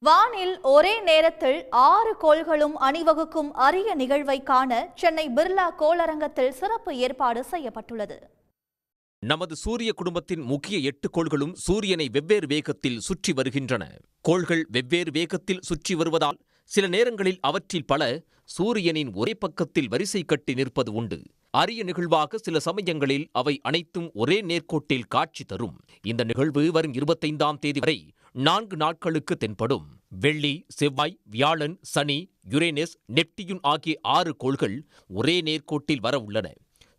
வானில் ஒரே நேரத்தில் 6 கோள்களும் அணிவகுக்கும் அரிய நிகழ்வை காண சென்னை பிர்லா கோளரங்கத்தில் சிறப்பு ஏற்பாடு செய்யப்பட்டுள்ளது. நமது சூரிய குடும்பத்தின் முக்கிய 8 கோள்களும் சூரியனை வெவ்வேறு வேகத்தில் சுற்றி வருகின்றன. கோள்கள் வெவ்வேறு வேகத்தில் சுற்றி வருவதால் சில நேரங்களில் அவற்றில் பல சூரியனின் ஒரே பக்கத்தில் வரிசை கட்டி நிற்பது உண்டு. அரிய நிகழ்வாக சில சமயங்களில் அவை அனைத்தும் ஒரே நேர்கோட்டில் காட்சி தரும். இந்த நிகழ்வு வரும் 25ஆம் தேதி வரை 4 நாட்களுக்கு தென்படும். வெள்ளி, செவ்வாய், வியாழன், சனி, யுரேனஸ், நெப்டியூன் ஆகிய 6 கோள்கள் ஒரே நேர்கோட்டில் வர உள்ளன.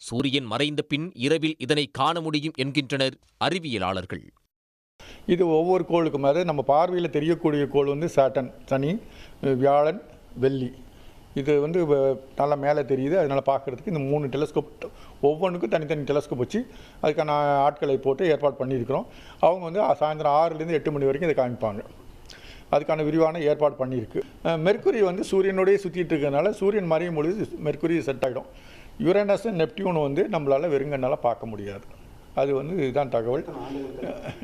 சூரியன் மறைந்த பின் இரவில் இதனை காண முடியும் என்கின்றனர் அறிவியலாளர்கள். இது ஒவ்வொரு கோளுக்கும் நம்ம பார்வையில் தெரியக்கூடிய கோள் சாட்டர்ன், சனி, வியாழன், வெள்ளி. இது நல்லா மேலே தெரியுது. அதனால் பார்க்குறதுக்கு இந்த 3 டெலஸ்கோப், ஒவ்வொன்றுக்கும் தனித்தனி டெலஸ்கோப் வச்சு அதுக்கான ஆட்களை போட்டு ஏற்பாடு பண்ணியிருக்கிறோம். அவங்க சாயந்தரம் 6லேருந்து 8 மணி வரைக்கும் இதை காமிப்பாங்க. அதுக்கான விரிவான ஏற்பாடு பண்ணியிருக்கு. மெர்க்குரி சூரியனோடய சுற்றிட்டு இருக்கிறதுனால சூரியன் மறையும் பொழுது மெர்க்குரி செட் ஆகிடும். யுரேனஸ், நெப்டியூன் நம்மளால் வெறுங்கண்ணால் பார்க்க முடியாது. அது இதுதான் தகவல்.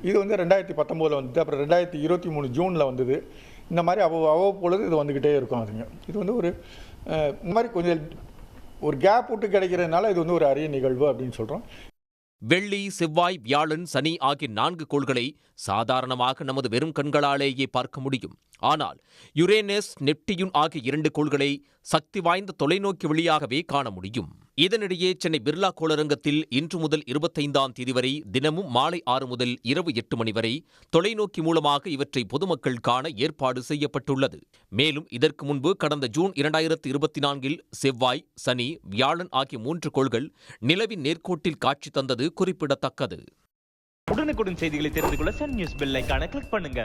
இது 2019 வந்தது. அப்புறம் 2023 ஜூனில் வந்தது. இந்த மாதிரி அவ்வப்பொழுது இது வந்துக்கிட்டே இருக்கும். அதுங்க இது ஒரு இந்த மாதிரி கொஞ்சம் ஒரு கேப் விட்டு கிடைக்கிறதுனால இது ஒரு அரிய நிகழ்வு அப்படின்னு சொல்கிறோம். வெள்ளி, செவ்வாய், வியாழன், சனி ஆகிய 4 கோள்களை சாதாரணமாக நமது வெறும் கண்களாலேயே பார்க்க முடியும். ஆனால் யுரேனஸ், நெப்டியூன் ஆகிய 2 கோள்களை சக்தி வாய்ந்த தொலைநோக்கி வழியாகவே காண முடியும். இதனிடையே சென்னை பிர்லா கோளரங்கத்தில் இன்று முதல் 25ஆம் தேதி வரை தினமும் மாலை 6 முதல் இரவு 8 மணி வரை தொலைநோக்கி மூலமாக இவற்றை பொதுமக்கள் காண ஏற்பாடு செய்யப்பட்டுள்ளது. மேலும் இதற்கு முன்பு கடந்த ஜூன் 2024இல் செவ்வாய், சனி, வியாழன் ஆகிய 3 கோள்கள் நிலவின் நேர்கோட்டில் காட்சி தந்தது குறிப்பிடத்தக்கது. உடனுக்குடன் செய்திகளை தெரிந்து கொள்ள சன் நியூஸ் பெல் ஐகானை கிளிக் பண்ணுங்க.